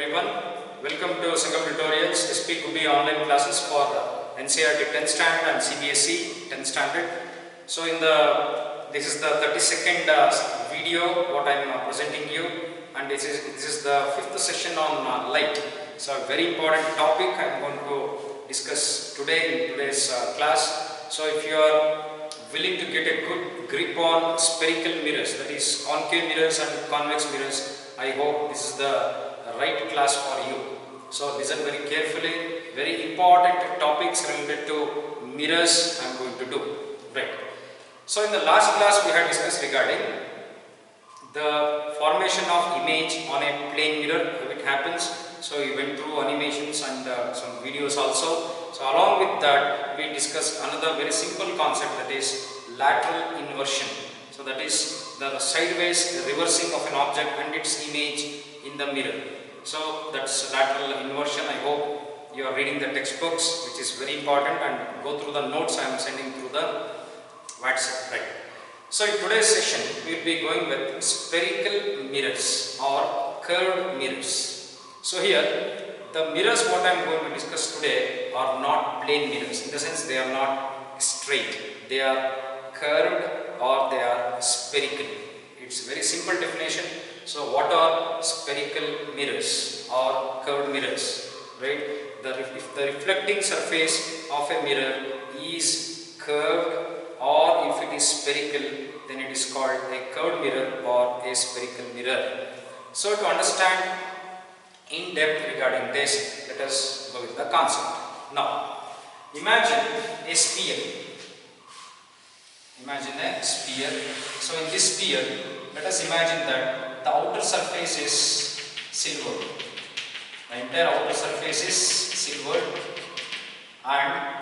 everyone. Welcome to Sangam tutorials, SP Gubbi online classes for Ncert 10th standard and Cbse 10th standard. So this is the 32nd video what I am presenting you, and this is the 5th session on light. So a very important topic I am going to discuss today in today's class. So if you are willing to get a good grip on spherical mirrors, that is concave mirrors and convex mirrors, I hope this is the right class for you. So listen very carefully. Very important topics related to mirrors I am going to do. Right. So in the last class we had discussed regarding the formation of image on a plane mirror, how it happens. So we went through animations and some videos also. So along with that we discussed another very simple concept, that is lateral inversion. So that is the sideways reversing of an object and its image in the mirror. So that's lateral inversion. I hope you are reading the textbooks, which is very important, and go through the notes I am sending through the WhatsApp. Right. So in today's session we will be going with spherical mirrors or curved mirrors. So here the mirrors what I am going to discuss today are not plane mirrors, in the sense they are not straight, they are curved or they are spherical. It's a very simple definition. So what are spherical mirrors or curved mirrors? Right? If the reflecting surface of a mirror is curved or if it is spherical, then it is called a curved mirror or a spherical mirror. So to understand in depth regarding this, let us go with the concept. Now, imagine a sphere. Imagine a sphere. So in this sphere, let us imagine that the outer surface is silver. The entire outer surface is silver, and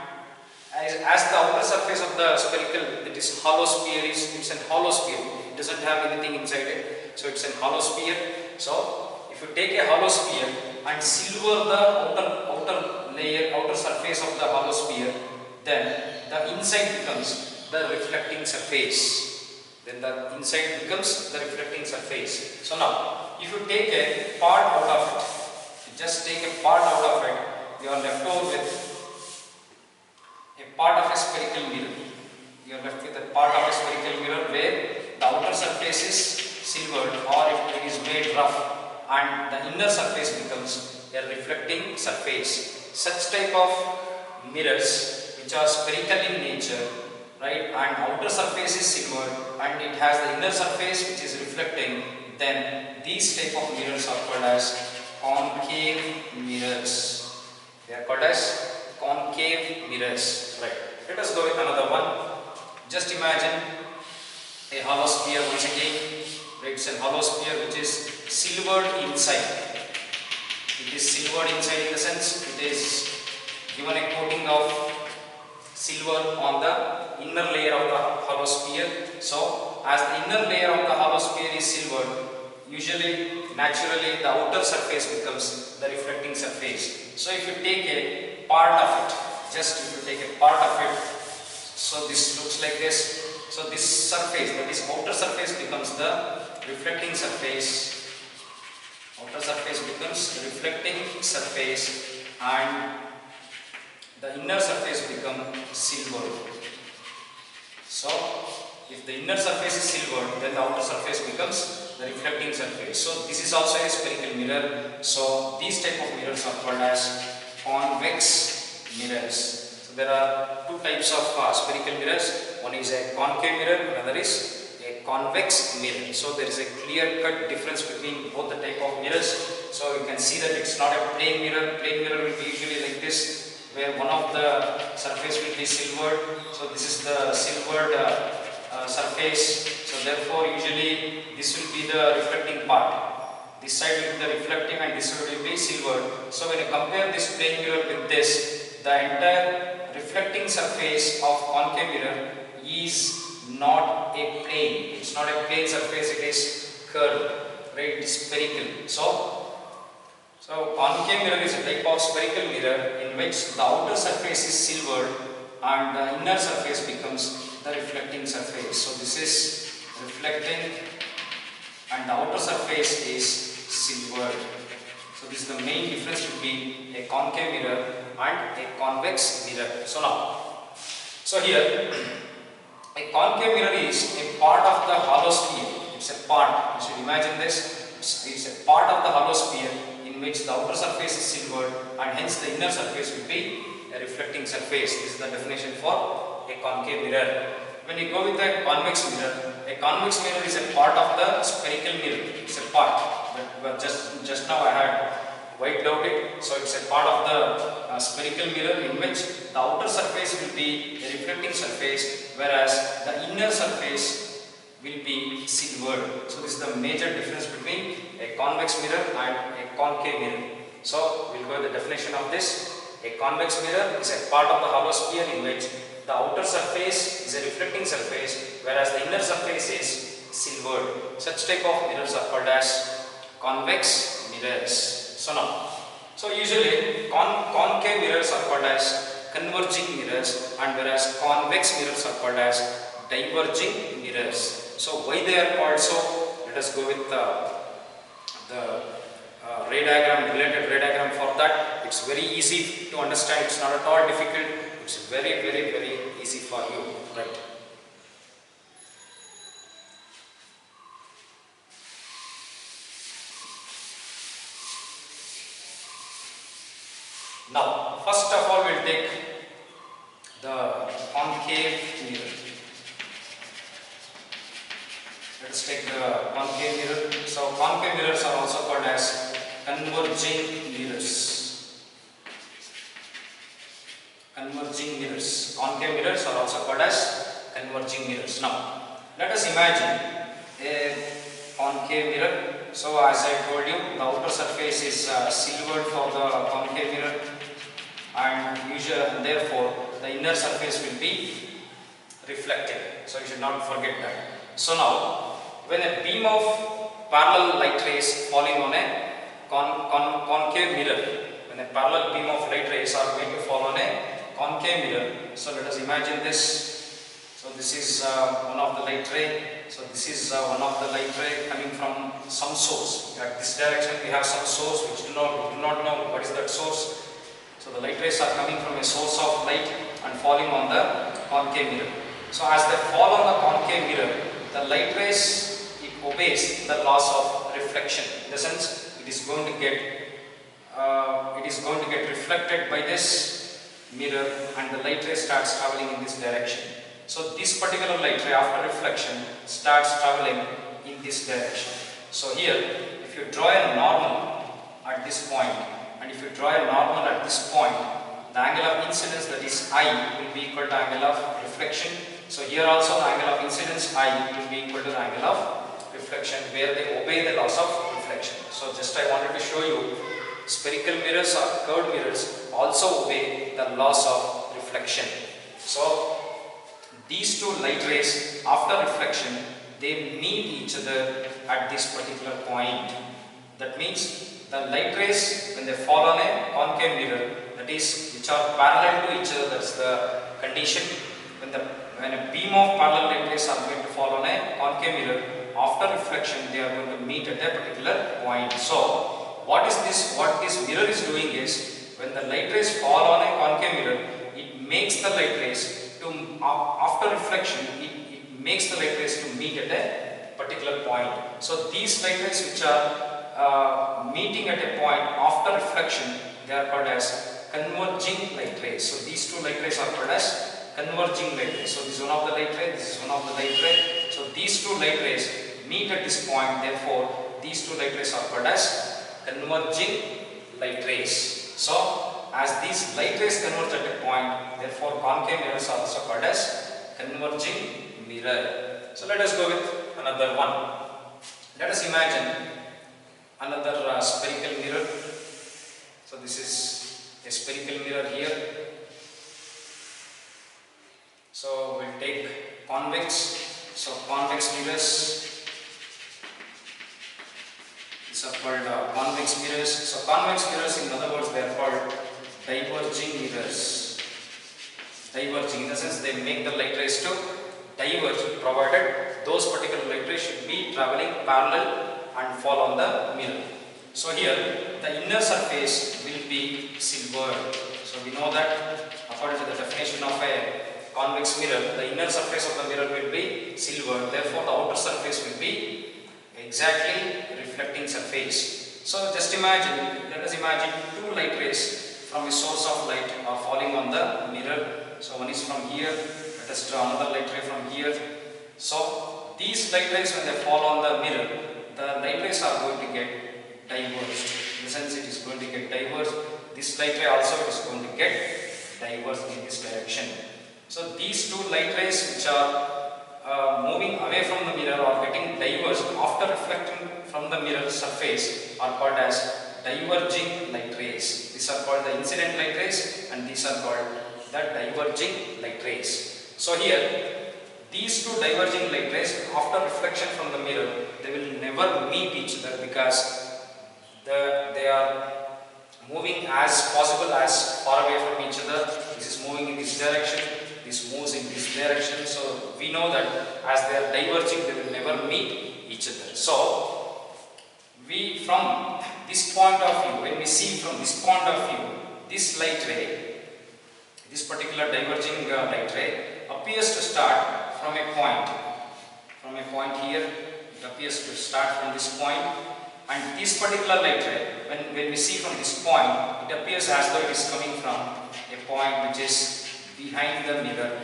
as the outer surface of the spherical, that is hollow sphere, it's an hollow sphere. It doesn't have anything inside it, so it's a hollow sphere. So if you take a hollow sphere and silver the outer surface of the hollow sphere, then the inside becomes the reflecting surface. Then the inside becomes the reflecting surface. So now, if you take a part out of it, just take a part out of it, you are left over with a part of a spherical mirror. You are left with a part of a spherical mirror where the outer surface is silvered, or if it is made rough, and the inner surface becomes a reflecting surface. Such type of mirrors which are spherical in nature, right, and outer surface is silver and it has the inner surface which is reflecting, then these type of mirrors are called as concave mirrors. They are called as concave mirrors. Right. Let us go with another one. Just imagine a hollow sphere once again. Right. It's a hollow sphere which is silvered inside. It is silvered inside in the sense it is given a coating of silver on the inner layer of the hollow sphere. So as the inner layer of the hollow sphere is silver, usually naturally the outer surface becomes the reflecting surface. So if you take a part of it, if you take a part of it, so this looks like this. So this surface, that is outer surface, becomes the reflecting surface. Outer surface becomes the reflecting surface, and the inner surface becomes silver. So if the inner surface is silver, then the outer surface becomes the reflecting surface. So this is also a spherical mirror. So these type of mirrors are called as convex mirrors. So there are two types of spherical mirrors. One is a concave mirror, another is a convex mirror. So there is a clear-cut difference between both the type of mirrors. So you can see that it's not a plain mirror. Plain mirror will be usually like this, where one of the surface will be silvered. So this is the silvered surface. So therefore usually this will be the reflecting part. This side will be the reflecting and this side will be silvered. So when you compare this plain mirror with this, the entire reflecting surface of concave mirror is not a plane. It's not a plane surface, it is curved. Right? It is spherical. So concave mirror is a type of spherical mirror in which the outer surface is silvered and the inner surface becomes the reflecting surface. So this is reflecting and the outer surface is silvered. So this is the main difference between a concave mirror and a convex mirror. So now, so here a concave mirror is a part of the hollow sphere. It's a part. You should imagine this. It's a part of the hollow sphere in which the outer surface is silvered and hence the inner surface will be a reflecting surface. This is the definition for a concave mirror. When you go with a convex mirror is a part of the spherical mirror. It's a part. But just now I had wiped out it. So it's a part of the spherical mirror in which the outer surface will be a reflecting surface, whereas the inner surface will be silvered. So this is the major difference between a convex mirror and a concave mirror. So we'll go with the definition of this. A convex mirror is a part of the hollow sphere in which the outer surface is a reflecting surface, whereas the inner surface is silvered. Such type of mirrors are called as convex mirrors. So now, so usually concave mirrors are called as converging mirrors, and whereas convex mirrors are called as diverging mirrors. So why they are called so? Let us go with the ray diagram, related ray diagram for that. It's very easy to understand. It's not at all difficult. It's very easy for you, right? Now, first of all, we'll take the concave mirror. Let us take the concave mirror. So, concave mirrors are also called as converging mirrors. Converging mirrors. Concave mirrors are also called as converging mirrors. Now, let us imagine a concave mirror. So, as I told you, the outer surface is silvered for the concave mirror, and therefore the inner surface will be reflected. So, you should not forget that. So, now, when a beam of parallel light rays falling on a concave mirror, when a parallel beam of light rays are going to fall on a concave mirror. So let us imagine this. So this is one of the light ray. So this is one of the light ray coming from some source. At this direction we have some source which we do not know what is that source. So the light rays are coming from a source of light and falling on the concave mirror. So as they fall on the concave mirror, the light rays, it obeys the laws of reflection. In the sense, it is going to get reflected by this mirror, and the light ray starts traveling in this direction. So this particular light ray after reflection starts traveling in this direction. So here, if you draw a normal at this point, and if you draw a normal at this point, the angle of incidence, that is I, will be equal to angle of reflection. So here also the angle of incidence I will be equal to the angle of reflection, where they obey the laws of reflection. So just I wanted to show you, spherical mirrors or curved mirrors also obey the laws of reflection. So these two light rays after reflection, they meet each other at this particular point. That means the light rays, when they fall on a concave mirror, that is, which are parallel to each other, that's the condition. When a beam of parallel light rays are going to fall on a concave mirror, after reflection they are going to meet at a particular point. So what is this? What this mirror is doing is, when the light rays fall on a concave mirror, it makes the light rays to, after reflection, it makes the light rays to meet at a particular point. So these light rays which are meeting at a point after reflection, they are called as converging light rays. So these two light rays are called as converging light rays. So this is one of the light ray, this is one of the light ray. So these two light rays meet at this point, therefore these two light rays are called as converging light rays. So as these light rays converge at a point, therefore concave mirrors are also called as converging mirror. So let us go with another one. Let us imagine another spherical mirror. So this is a spherical mirror here. So we'll take convex. So convex mirrors, these are called convex mirrors. So convex mirrors, in other words, they are called diverging mirrors. Diverging, in the sense they make the light rays to diverge, provided those particular light rays should be traveling parallel and fall on the mirror. So here the inner surface will be silvered. So we know that according to the definition of a convex mirror, the inner surface of the mirror will be silver. Therefore, the outer surface will be exactly reflecting surface. So just imagine, let us imagine two light rays from a source of light are falling on the mirror. So one is from here. Let us draw another light ray from here. So these light rays, when they fall on the mirror, the light rays are going to get diverged. In the sense, it is going to get diverged. This light ray also is going to get diverged in this direction. So these two light rays which are moving away from the mirror or getting diverged after reflecting from the mirror surface are called as diverging light rays. These are called the incident light rays and these are called the diverging light rays. So here these two diverging light rays, after reflection from the mirror, they will never meet each other because they are moving as possible as far away from each other. This is moving in this direction, this moves in this direction. So we know that as they are diverging, they will never meet each other. So we, from this point of view, when we see from this point of view, this light ray, this particular diverging light ray appears to start from a point here. It appears to start from this point, and this particular light ray, when we see from this point, it appears as though it is coming from a point which is behind the mirror.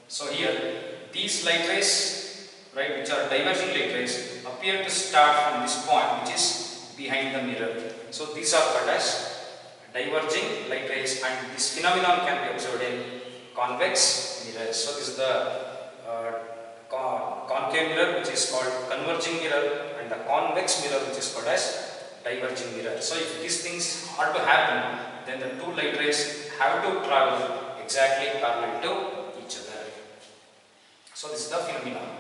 So here these light rays, right, which are diverging light rays, appear to start from this point which is behind the mirror. So these are called as diverging light rays, and this phenomenon can be observed in convex mirrors. So this is the concave mirror, which is called converging mirror, and the convex mirror, which is called as diverging mirror. So if these things are to happen, then the two light rays have to travel exactly parallel to each other. So this is the phenomenon.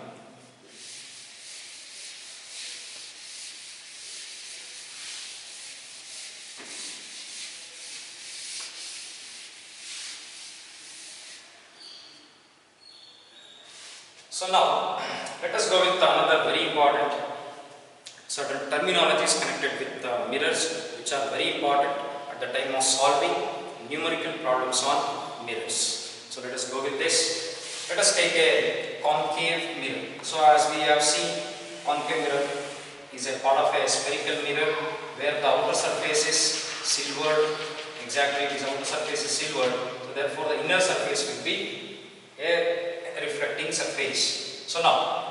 So now let us go with another very important certain terminologies connected with mirrors, which are very important at the time of solving numerical problems on mirrors. So let us go with this. Let us take a concave mirror. So as we have seen, concave mirror is a part of a spherical mirror where the outer surface is silvered. Exactly, this outer surface is silvered. So therefore the inner surface will be a reflecting surface. So now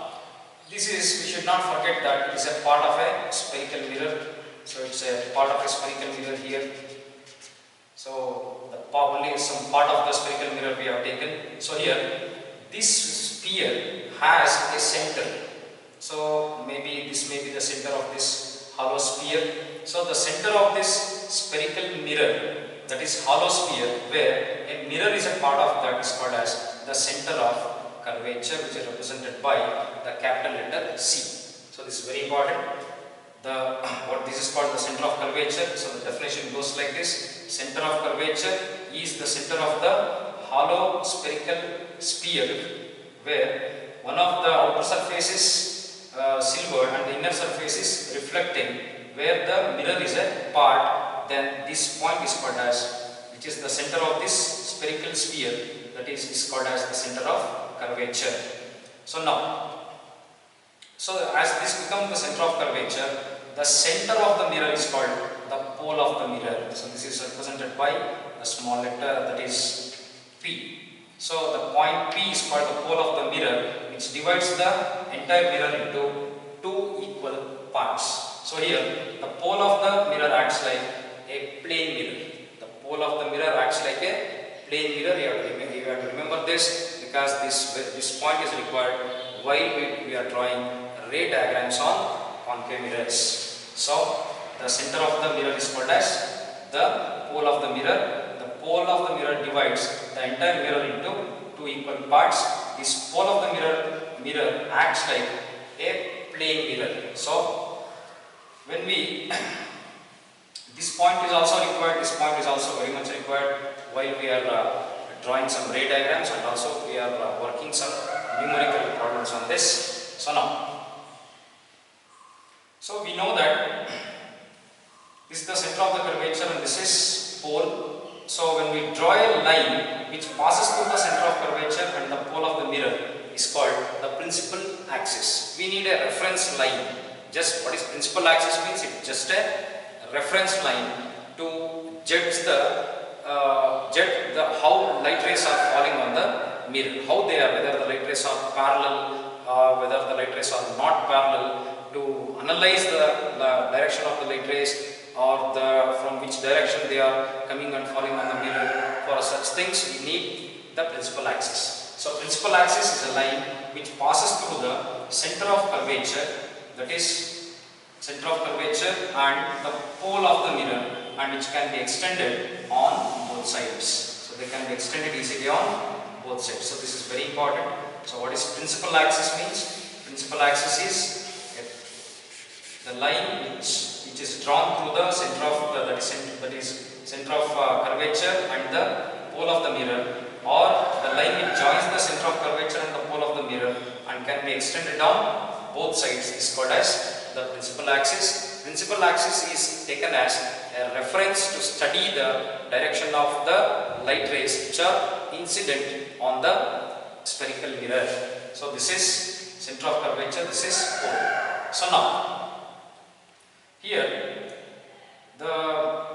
this is, we should not forget that it is a part of a spherical mirror. So it's a part of a spherical mirror here. So the only some part of the spherical mirror we have taken. So here this sphere has a center. So maybe this may be the center of this hollow sphere. So the center of this spherical mirror, that is hollow sphere, where a mirror is a part of, that is called as the center of curvature, which is represented by the capital letter C. So this is very important. What this is called the center of curvature. So the definition goes like this: center of curvature is the center of the hollow spherical sphere where one of the outer surface is silver and the inner surface is reflecting, where the mirror is a part. Then this point is called as, which is the center of this spherical sphere, that is called as the center of curvature. So now, so as this becomes the center of curvature, the center of the mirror is called the pole of the mirror. So this is represented by the small letter, that is P. So the point P is called the pole of the mirror, which divides the entire mirror into two equal parts. So here the pole of the mirror acts like a plane mirror. The pole of the mirror acts like a plane mirror. You have to remember this, because this point is required while we are drawing ray diagrams on concave mirrors. So the center of the mirror is called as the pole of the mirror. The pole of the mirror divides the entire mirror into two equal parts. This pole of the mirror acts like a plane mirror. So when we this point is also required, this point is also very much required while we are drawing some ray diagrams, and also we are working some numerical problems on this. So now, so we know that This is the center of the curvature and this is pole. So when we draw a line which passes through the center of curvature and the pole of the mirror is called the principal axis. We need a reference line. Just what is principal axis means? It's just a reference line to judge the how light rays are falling on the mirror. How they are, whether the light rays are parallel or whether the light rays are not parallel, to analyze the direction of the light rays or from which direction they are coming and falling on the mirror. For such things we need the principal axis. So principal axis is a line which passes through the center of curvature, that is center of curvature and the pole of the mirror, and which can be extended on both sides. So they can be extended easily on both sides. So this is very important. So what is principal axis means? Principal axis is the line which is drawn through the center of center of curvature and the pole of the mirror, or the line which joins the center of curvature and the pole of the mirror and can be extended down both sides is called as the principal axis. Principal axis is taken as a reference to study the direction of the light rays which are incident on the spherical mirror. So this is center of curvature, this is pole. So now here the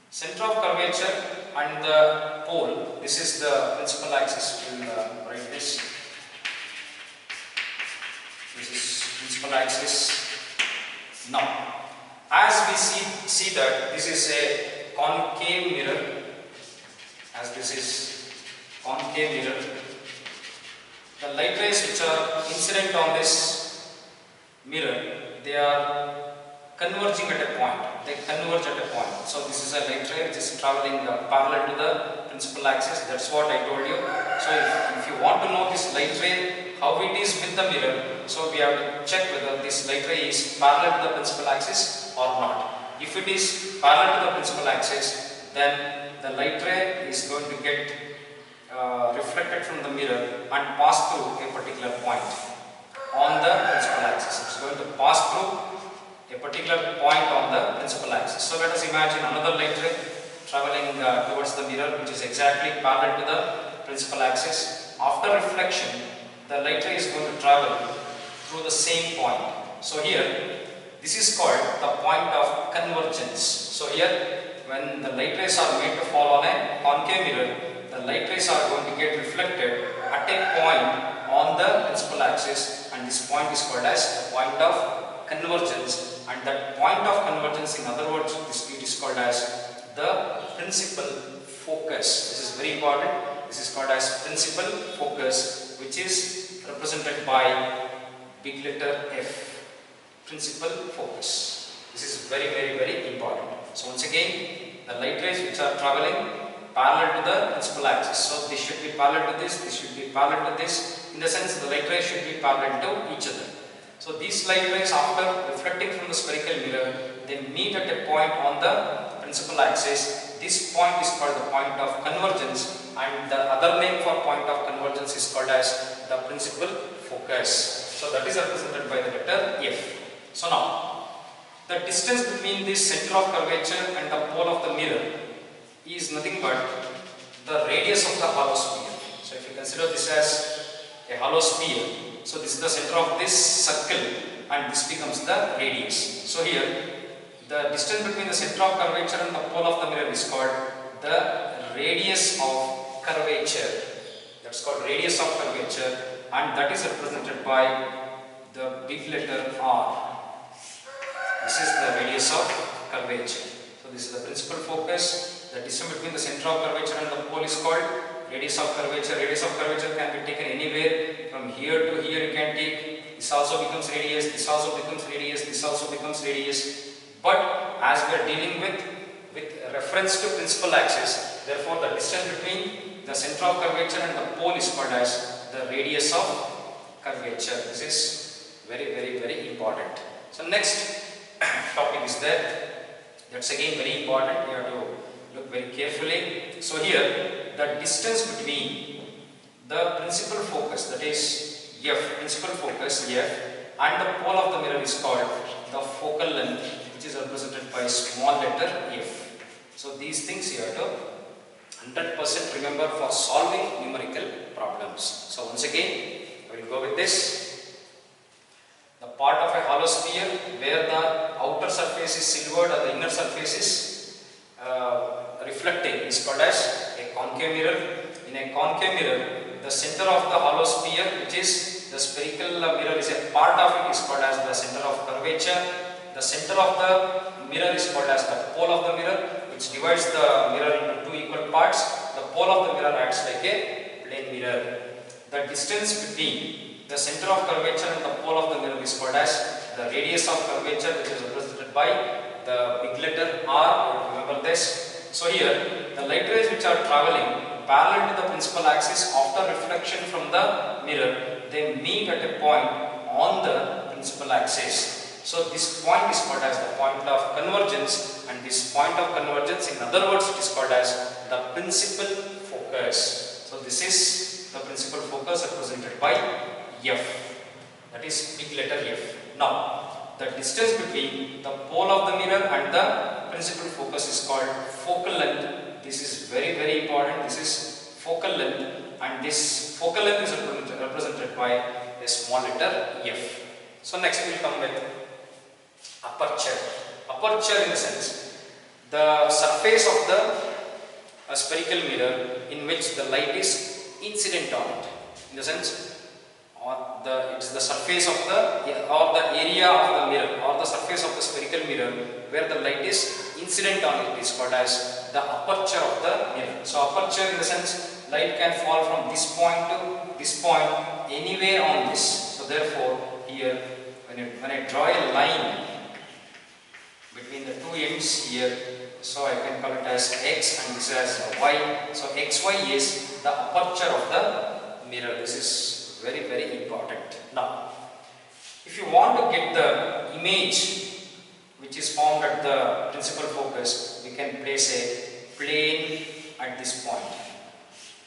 center of curvature and the pole, this is the principal axis. We will write this. This is principal axis. Now, as we see that this is a concave mirror, as this is concave mirror, the light rays which are incident on this mirror, they are converging at a point. They converge at a point. So this is a light ray which is traveling parallel to the principal axis. That's what I told you. So if you want to know this light ray, how it is with the mirror, so we have to check whether this light ray is parallel to the principal axis or not. If it is parallel to the principal axis, then the light ray is going to get reflected from the mirror and pass through a particular point on the principal axis. It's going to pass through a particular point on the principal axis. So let us imagine another light ray traveling towards the mirror which is exactly parallel to the principal axis. After reflection, the light ray is going to travel through the same point. So here, this is called the point of convergence. So here, when the light rays are made to fall on a concave mirror, the light rays are going to get reflected at a point on the principal axis, and this point is called as the point of convergence. And that point of convergence, in other words, it is called as the principal focus. This is very important. This is called as principal focus, which is represented by big letter F. Principal focus. This is very, very, very important. So once again, the light rays which are traveling parallel to the principal axis. So this should be parallel to this should be parallel to this. In the sense, the light rays should be parallel to each other. So these light rays, after reflecting from the spherical mirror, they meet at a point on the principal axis. This point is called the point of convergence, and the other name for point of convergence is called as the principal focus. So that is represented by the letter F. So now, the distance between the center of curvature and the pole of the mirror is nothing but the radius of the hollow sphere. So if you consider this as a hollow sphere, so this is the center of this circle and this becomes the radius. So here, the distance between the center of curvature and the pole of the mirror is called the radius of curvature. That's called radius of curvature, and that is represented by the big letter R. This is the radius of curvature. So this is the principal focus. The distance between the center of curvature and the pole is called radius of curvature. Radius of curvature can be taken anywhere. From here to here you can take. This also becomes radius, this also becomes radius, this also becomes radius. But as we are dealing with reference to principal axis, therefore the distance between the center of curvature and the pole is called as the radius of curvature. This is very, very, very important. So next topic is there. That's again very important. You have to look very carefully. So here, the distance between the principal focus, that is F, principal focus F, and the pole of the mirror is called the focal length which is represented by small letter f. So these things you have to 100% remember for solving numerical problems. So once again, I will go with this. The part of a hollow sphere where the outer surface is silvered and the inner surface is reflecting is called as a concave mirror. In a concave mirror, the center of the hollow sphere, which is the spherical mirror, is a part of it, is called as the center of curvature. The center of the mirror is called as the pole of the mirror, which divides the mirror into two equal parts. The pole of the mirror acts like a plane mirror. The distance between the center of curvature and the pole of the mirror is called as the radius of curvature, which is represented by the big letter R. Remember this. So here, the light rays which are traveling parallel to the principal axis after reflection from the mirror, they meet at a point on the principal axis. So this point is called as the point of convergence, and this point of convergence, in other words, it is called as the principal focus. So this is the principal focus represented by F, that is big letter F. Now, the distance between the pole of the mirror and the principal focus is called focal length. This is very, very important. This is focal length, and this focal length is represented by a small letter F. So next we will come with aperture. Aperture in the sense, the surface of the spherical mirror in which the light is incident on it. In the sense, it's the surface of the area of the mirror, or the surface of the spherical mirror where the light is incident on it is called as the aperture of the mirror. So aperture in the sense, light can fall from this point to this point anywhere on this. So therefore here, when I draw a line between the two ends here, so I can call it as x and this as y. So xy is the aperture of the mirror. This is very, very important. Now, if you want to get the image which is formed at the principal focus, we can place a plane at this point.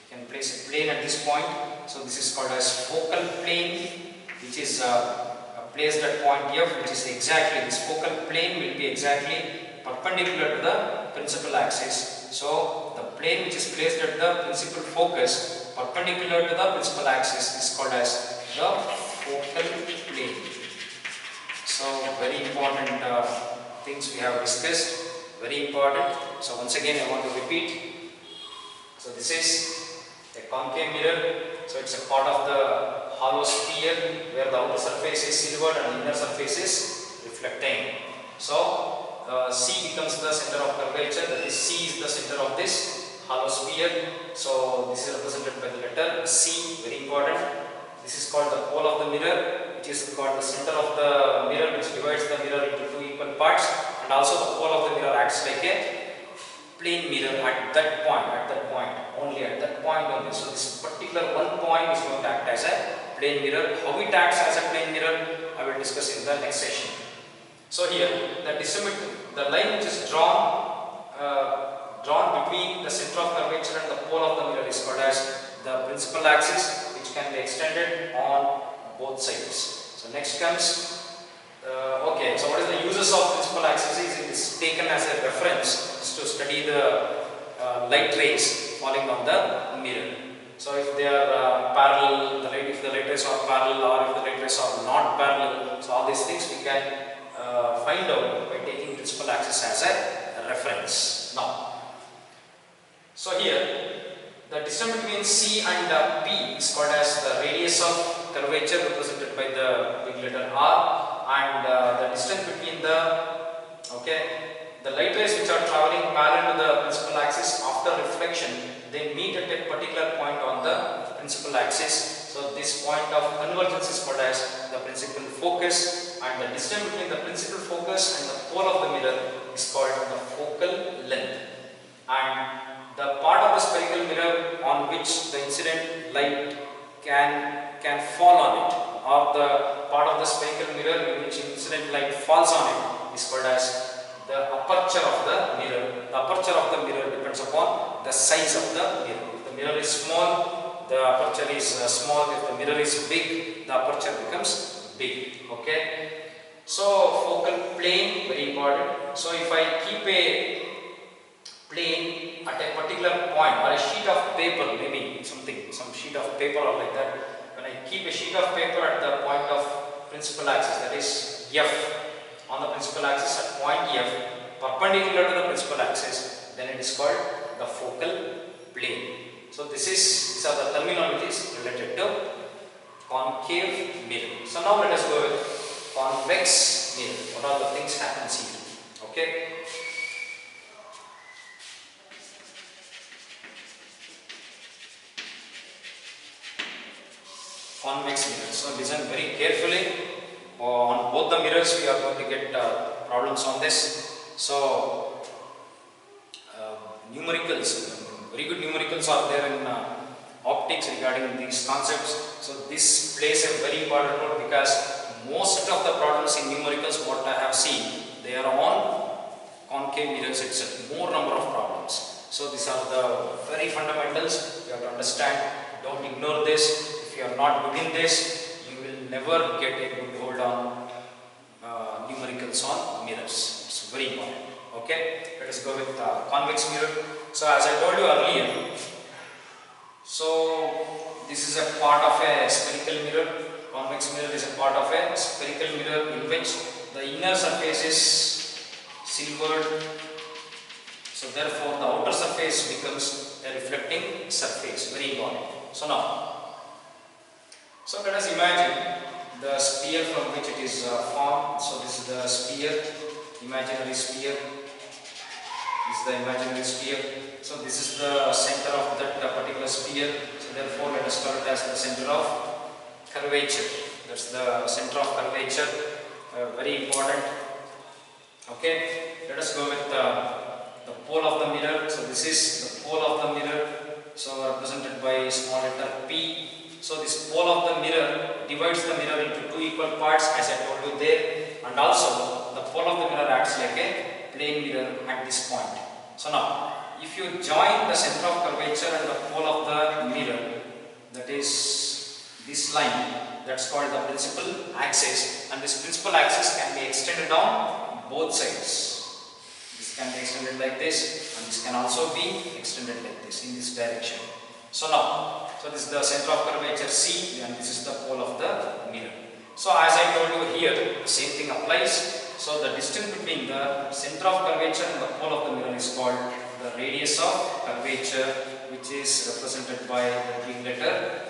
We can place a plane at this point. So this is called as focal plane, which is placed at point F, which is exactly, this focal plane will be exactly perpendicular to the principal axis. So the plane which is placed at the principal focus perpendicular to the principal axis is called as the focal plane. So very important things we have discussed, very important. So once again I want to repeat. So this is a concave mirror. So it's a part of the hollow sphere where the outer surface is silvered and the inner surface is reflecting. So C becomes the center of curvature, that is C is the center of this hollow sphere. So this is represented by the letter C, very important. This is called the pole of the mirror, which is called the center of the mirror, which divides the mirror into two equal parts, and also the pole of the mirror acts like a plane mirror at that point, only at that point only. So this particular one point is going to act as a plane mirror. How it acts as a plane mirror, I will discuss in the next session. So here, the line which is drawn between the center of curvature and the pole of the mirror is called as the principal axis, which can be extended on both sides. So next comes, okay, so what is the uses of principal axis? It is taken as a reference to study the light rays falling on the mirror. So if they are parallel, if the light rays are parallel, or if the light rays are not parallel, so all these things we can find out by taking principal axis as a reference. Now, so here the distance between C and P is called as the radius of curvature, represented by the big letter R, and the distance between the light rays which are traveling parallel to the principal axis after reflection, they meet at a particular point on the principal axis. So this point of convergence is called as the principal focus, and the distance between the principal focus and the pole of the mirror is called the focal length. And the part of the spherical mirror on which the incident light can fall on it, or the part of the spherical mirror in which incident light falls on it, is called as the aperture of the mirror. The aperture of the mirror depends upon the size of the mirror. If the mirror is small, the aperture is small. If the mirror is big, the aperture becomes big. Okay. So focal plane, very important. So if I keep a plane at a particular point or a sheet of paper, maybe some sheet of paper or like that, when I keep a sheet of paper at the point of principal axis, that is F, on the principal axis at point F, perpendicular to the principal axis, then it is called the focal plane. So these are the terminologies related to concave mirror. So now let us go with convex mirror. What are the things happens here? Okay. Convex mirror. So listen very carefully. On both the mirrors we are going to get problems on this. So numericals, very good numericals are there in optics regarding these concepts. So this plays a very important role because most of the problems in numericals what I have seen, they are on concave mirrors itself, more number of problems. So these are the very fundamentals you have to understand. Don't ignore this. If you are not good in this, you will never get a good hold on numericals on mirrors. It's very important. Okay, let us go with convex mirror. So as I told you earlier, so this is a part of a spherical mirror. Convex mirror is a part of a spherical mirror in which the inner surface is silvered. So therefore the outer surface becomes a reflecting surface. Very important. So now, so let us imagine the sphere from which it is formed. So this is the sphere, imaginary sphere. This is the imaginary sphere. So this is the center of that particular sphere. So therefore let us call it as the center of curvature. That's the center of curvature. Very important. Okay. Let us go with the pole of the mirror. So this is the pole of the mirror. So represented by small letter P. So this pole of the mirror divides the mirror into two equal parts, as I told you there, and also the pole of the mirror acts like a plane mirror at this point. So now, if you join the center of curvature and the pole of the mirror, that is this line, that's called the principal axis, and this principal axis can be extended on both sides. This can be extended like this, and this can also be extended like this in this direction. So now, so this is the center of curvature C, and this is the pole of the mirror. So as I told you here, the same thing applies. So the distance between the center of curvature and the pole of the mirror is called the radius of curvature, which is represented by the big letter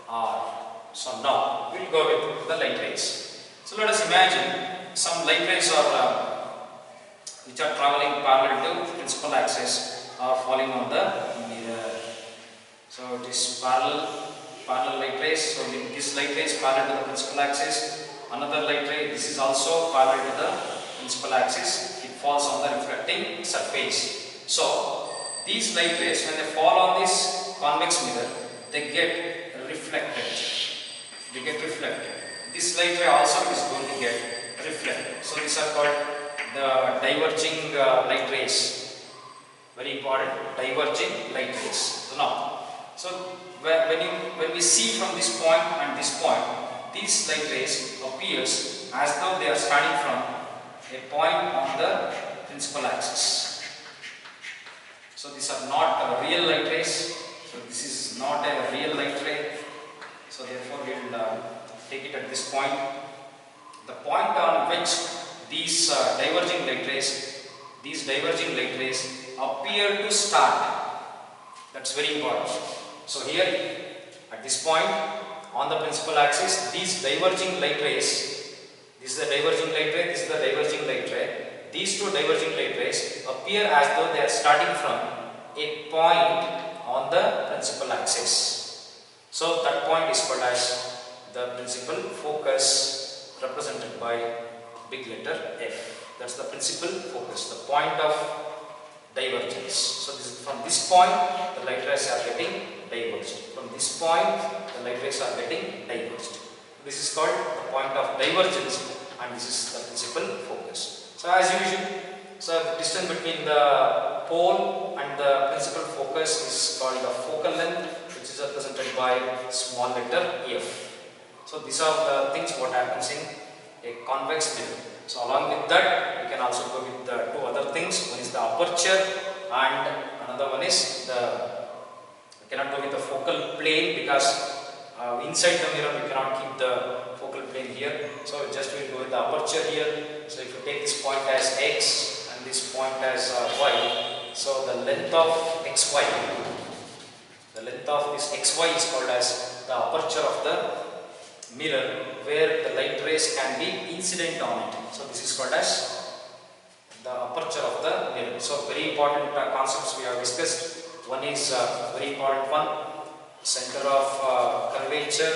R. So now we will go with the light rays. So let us imagine some light rays are which are traveling parallel to principal axis are falling on the mirror. So it is parallel light rays. So this light ray is parallel to the principal axis. Another light ray, this is also parallel to the principal axis. It falls on the reflecting surface. So these light rays, when they fall on this convex mirror, they get reflected. They get reflected. This light ray also is going to get reflected. So these are called the diverging light rays. Very important, diverging light rays. So now, so when we see from this point and this point, these light rays appears as though they are starting from a point on the principal axis. So these are not real light rays. So this is not a real light ray. So therefore we will take it at this point. The point on which these diverging light rays appear to start. That's very important. So here at this point on the principal axis, these diverging light rays, this is the diverging light ray, this is the diverging light ray. These two diverging light rays appear as though they are starting from a point on the principal axis. So that point is called as the principal focus, represented by big letter F. That's the principal focus, the point of divergence. So from this point the light rays are getting diverged. From this point the light rays are getting diverged. This is called the point of divergence, and this is the principal focus. So as usual, so the distance between the pole and the principal focus is called the focal length, which is represented by small letter F. So these are the things what happens in a convex mirror. So along with that, we can also go with the two other things. One is the aperture and another one is we cannot go with the focal plane because inside the mirror we cannot keep the focal plane here. So just we will go with the aperture here. So if you take this point as x and this point as y, so the length of xy, the length of this xy is called as the aperture of the mirror where the light rays can be incident on it. So this is called as the aperture of the mirror. So very important concepts we have discussed. One is very important one, center of curvature,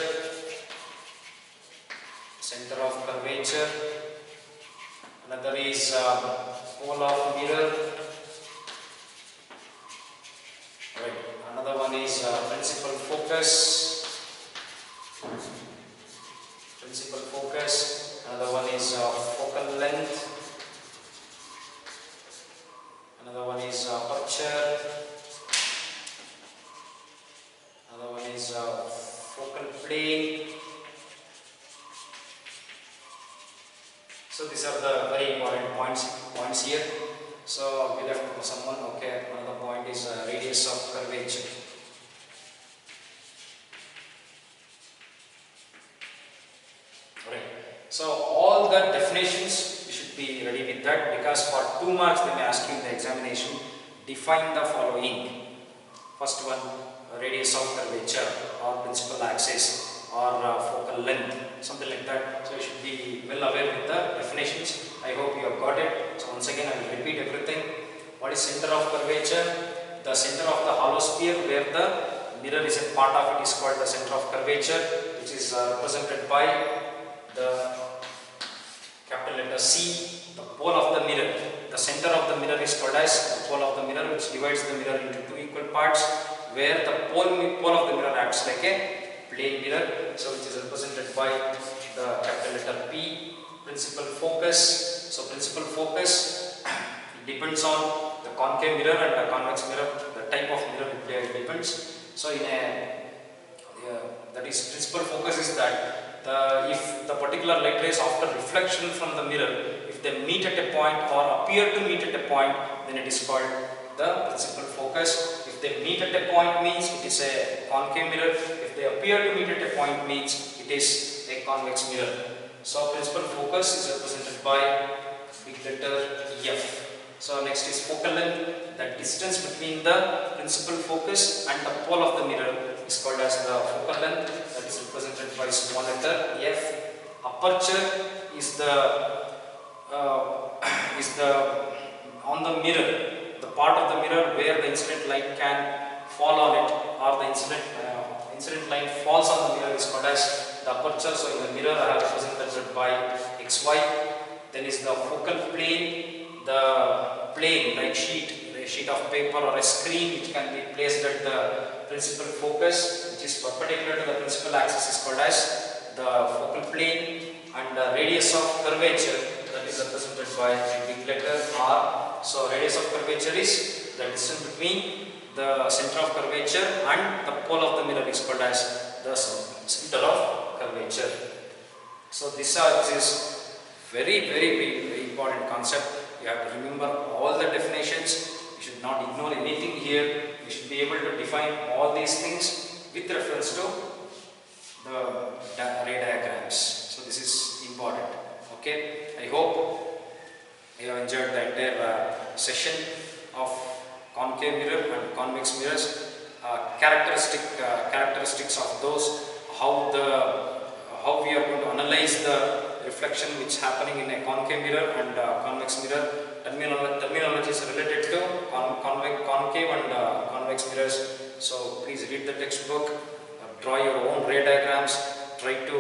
center of curvature. Another is pole of mirror. Right. Another one is principal focus. Principal focus. Another one is focal length. Another one is aperture. Another one is focal plane. So these are the very important points here. So we left someone. Okay, another point is radius of curvature. Right. So all the definitions you should be ready with that because for 2 marks they may ask you in the examination. Define the following. First one, radius of curvature or principal axis or focal length, something like that. So you should be well aware with the definitions. I hope you have got it. So once again I will repeat everything. What is center of curvature? The center of the hollow sphere where the mirror is a part of it is called the center of curvature, which is represented by the capital letter C. The pole of the mirror, the center of the mirror is called as the pole of the mirror, which divides the mirror into 2 equal parts, where the pole of the mirror acts like a plane mirror, so which is represented by the capital letter P. Principal focus. So principal focus depends on the concave mirror and the convex mirror. The type of mirror it depends. So in that is principal focus is that if the particular light rays after reflection from the mirror, if they meet at a point or appear to meet at a point, then it is called the principal focus. If they meet at a point means it is a concave mirror. If they appear to meet at a point means it is a convex mirror. So principal focus is represented by big letter F. So next is focal length. The distance between the principal focus and the pole of the mirror is called as the focal length. That is represented by small letter F. Aperture is on the mirror, the part of the mirror where the incident light can fall on it, or the incident light falls on the mirror is called as the aperture. So in the mirror I have represented by XY. Then is the focal plane, the plane like a sheet of paper or a screen which can be placed at the principal focus, which is perpendicular to the principal axis, is called as the focal plane. And the radius of curvature, that is represented by big letter R. So radius of curvature is the distance between the center of curvature and the pole of the mirror is called as the center of curvature. So this is very important concept. You have to remember all the definitions. You should not ignore anything here. You should be able to define all these things with reference to the ray diagrams. So this is important. Okay. I hope you have enjoyed the entire session of concave mirror and convex mirrors. Characteristics of those, how we are going to analyze the reflection which is happening in a concave mirror and convex mirror. Terminology is related to concave and convex mirrors. So please read the textbook, draw your own ray diagrams, try to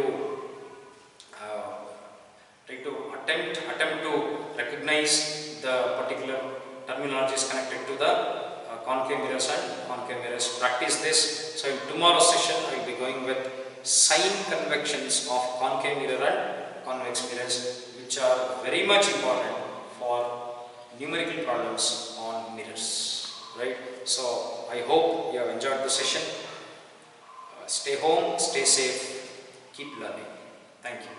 attempt to recognize the particular terminologies connected to the concave mirrors and concave mirrors. Practice this. So in tomorrow's session I will be going with sign convections of concave mirror and convex mirrors, which are very much important for numerical problems on mirrors. Right? So I hope you have enjoyed the session. Stay home, stay safe, keep learning. Thank you.